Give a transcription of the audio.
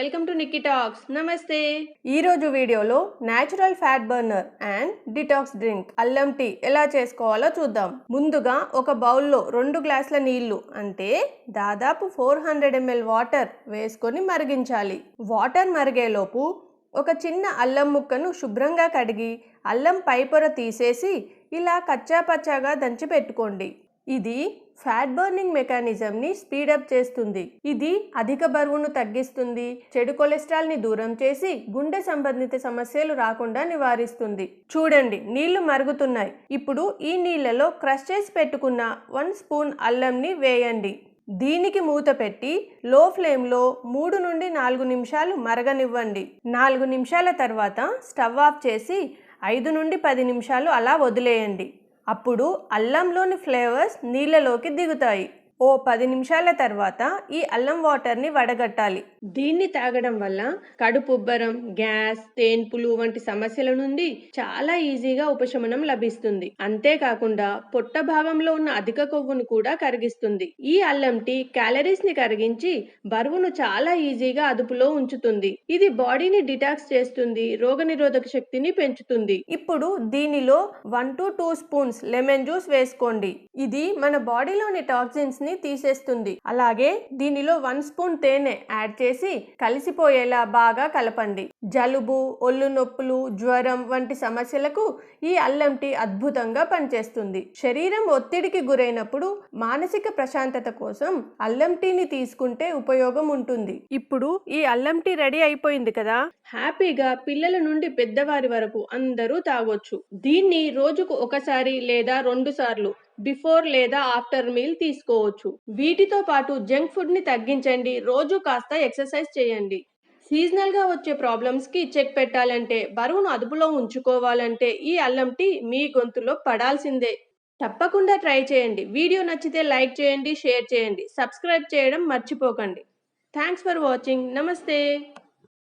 Welcome to Nikki talks. నమస్తే. ఈ రోజు వీడియోలో natural fat burner and detox drink అల్లం టీ ఎలా చేసుకోవాలో చూద్దాం. ముందుగా ఒక బౌల్లో 2 గ్లాసుల నీళ్లు అంటే దాదాపు 400 ml వాటర్ వేసుకొని మరిగించాలి. వాటర్ మరిగేలోపు ఒక చిన్న అల్లం ముక్కను శుభ్రంగా కడిగి అల్లం పైపొర తీసేసి ఇలా కచ్చాపచ్చాగా దంచి పెట్టుకోండి. ఇది ఫ్యాట్ బర్నింగ్ మెకానిజంని స్పీడప్ చేస్తుంది. ఇది అధిక బరువును తగ్గిస్తుంది, చెడు కొలెస్ట్రాల్ని దూరం చేసి గుండె సంబంధిత సమస్యలు రాకుండా నివారిస్తుంది. చూడండి, నీళ్లు మరుగుతున్నాయి. ఇప్పుడు ఈ నీళ్లలో క్రష్ చేసి పెట్టుకున్న 1 స్పూన్ అల్లంని వేయండి. దీనికి మూత పెట్టి లో ఫ్లేమ్లో 3 నుండి 4 నిమిషాలు మరగనివ్వండి. 4 నిమిషాల తర్వాత స్టవ్ ఆఫ్ చేసి 5 నుండి 10 నిమిషాలు అలా వదిలేయండి. అప్పుడు అల్లంలోని ఫ్లేవర్స్ నీళ్ళలోకి దిగుతాయి. ఓ 10 నిమిషాల తర్వాత ఈ అల్లం వాటర్ని వడగట్టాలి. దీన్ని తాగడం వల్ల కడుపుబ్బరం, గ్యాస్, తేన్పులు వంటి సమస్యల నుండి చాలా ఈజీగా ఉపశమనం లభిస్తుంది. అంతేకాకుండా పొట్ట భాగంలో ఉన్న అధిక కొవ్వును కూడా కరిగిస్తుంది. ఈ అల్లం టీ క్యాలరీస్ ని కరిగించి బరువును చాలా ఈజీగా అదుపులో ఉంచుతుంది. ఇది బాడీని డిటాక్స్ చేస్తుంది, రోగనిరోధక శక్తిని పెంచుతుంది. ఇప్పుడు దీనిలో 1 to 2 స్పూన్స్ లెమన్ జ్యూస్ వేసుకోండి. ఇది మన బాడీలోని టాక్సిన్స్ ని తీసేస్తుంది. అలాగే దీనిలో 1 స్పూన్ తేనె యాడ్ చేసి కలిసిపోయేలా బాగా కలపండి. జలుబు, ఒళ్ళు నొప్పులు, జ్వరం వంటి సమస్యలకు ఈ అల్లం టీ అద్భుతంగా పనిచేస్తుంది. శరీరం ఒత్తిడికి గురైనప్పుడు మానసిక ప్రశాంతత కోసం అల్లం టీని తీసుకుంటే ఉపయోగం ఉంటుంది. ఇప్పుడు ఈ అల్లం టీ రెడీ అయిపోయింది కదా. హ్యాపీగా పిల్లల నుండి పెద్దవారి వరకు అందరూ తాగొచ్చు. దీన్ని రోజుకు ఒకసారి లేదా 2 సార్లు బిఫోర్ లేదా ఆఫ్టర్ మీల్ తీసుకోవచ్చు. వీటితో పాటు జంక్ ఫుడ్ ని తగ్గించండి. రోజు కాస్త ఎక్సర్సైజ్ చేయండి. సీజనల్ గా వచ్చే ప్రాబ్లమ్స్ కి చెక్ పెట్టాలంటే, బరువును అదుపులో ఉంచుకోవాలంటే ఈ అల్లం టీ మీ గొంతులో పడాల్సిందే. తప్పకుండా ట్రై చేయండి. వీడియో నచ్చితే లైక్ చేయండి, షేర్ చేయండి, సబ్స్క్రైబ్ చేయడం మర్చిపోకండి. Thanks for watching. నమస్తే.